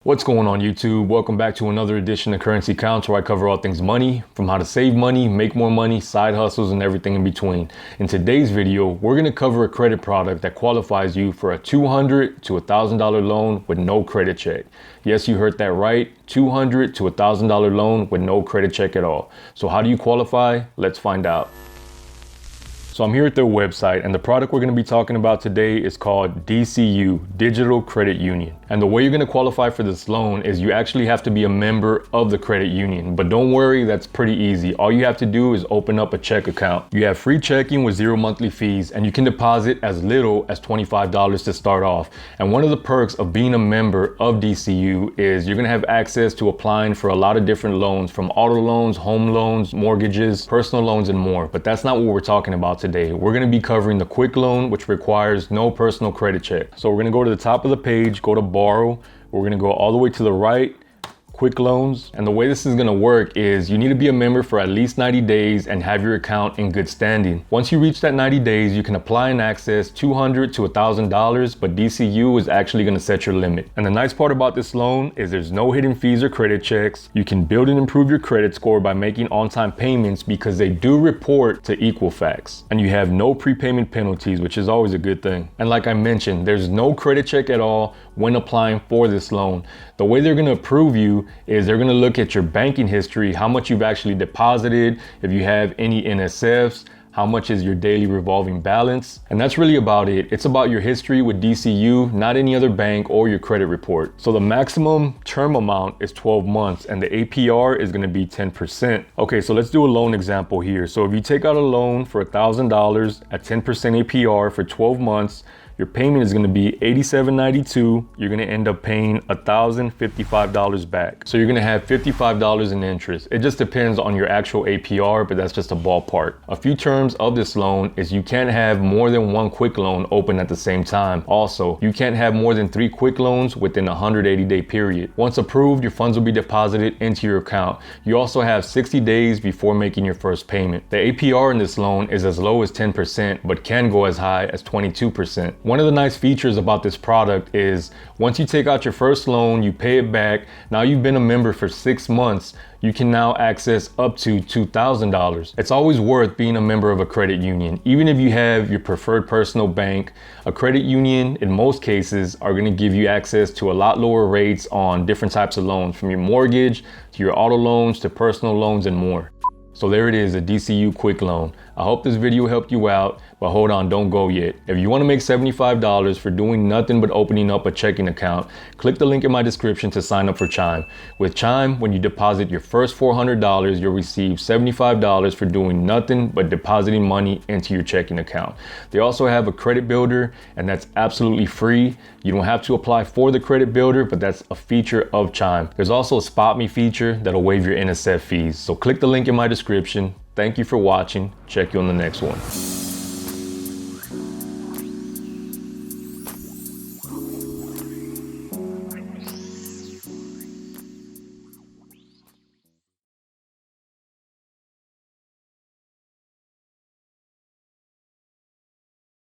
What's going on YouTube? Welcome back to another edition of Currency Counts, where I cover all things money, from how to save money, make more money, side hustles, and everything in between. In today's video, we're going to cover a credit product that qualifies you for a $200 to $1,000 loan with no credit check. Yes, you heard that right. $200 to $1,000 loan with no credit check at all. So how do you qualify? Let's find out. So I'm here at their website, and the product we're going to be talking about today is called DCU, Digital Credit Union. And the way you're going to qualify for this loan is you actually have to be a member of the credit union. But don't worry, that's pretty easy. All you have to do is open up a check account. You have free checking with zero monthly fees, and you can deposit as little as $25 to start off. And one of the perks of being a member of DCU is you're going to have access to applying for a lot of different loans, from auto loans, home loans, mortgages, personal loans, and more. But that's not what we're talking about today. We're going to be covering the quick loan, which requires no personal credit check. So we're going to go to the top of the page, go to borrow. We're going to go all the way to the right, quick loans. And the way this is going to work is you need to be a member for at least 90 days and have your account in good standing. Once you reach that 90 days, you can apply and access $200 to $1,000, but DCU is actually going to set your limit. And the nice part about this loan is there's no hidden fees or credit checks. You can build and improve your credit score by making on-time payments because they do report to Equifax. And you have no prepayment penalties, which is always a good thing. And like I mentioned, there's no credit check at all when applying for this loan. The way they're going to approve you is they're going to look at your banking history, how much you've actually deposited, if you have any NSFs, how much is your daily revolving balance. And that's really about it. It's about your history with DCU, not any other bank or your credit report. So the maximum term amount is 12 months and the APR is going to be 10%. Okay, so let's do a loan example here. So if you take out a loan for $1,000 at 10% APR for 12 months, your payment is going to be $87.92. You're going to end up paying $1,055 back. So you're going to have $55 in interest. It just depends on your actual APR, but that's just a ballpark. A few terms of this loan is you can't have more than one quick loan open at the same time. Also, you can't have more than 3 quick loans within a 180-day period. Once approved, your funds will be deposited into your account. You also have 60 days before making your first payment. The APR in this loan is as low as 10%, but can go as high as 22%. One of the nice features about this product is once you take out your first loan, you pay it back. Now you've been a member for 6 months, you can now access up to $2,000. It's always worth being a member of a credit union. Even if you have your preferred personal bank, a credit union in most cases are going to give you access to a lot lower rates on different types of loans, from your mortgage to your auto loans to personal loans and more. So there it is, a DCU quick loan. I hope this video helped you out, but hold on, don't go yet. If you want to make $75 for doing nothing but opening up a checking account, click the link in my description to sign up for Chime. With Chime, when you deposit your first $400, you'll receive $75 for doing nothing but depositing money into your checking account. They also have a credit builder, and that's absolutely free. You don't have to apply for the credit builder, but that's a feature of Chime. There's also a Spot Me feature that'll waive your NSF fees. So click the link in my description. Thank you for watching. Check you on the next one.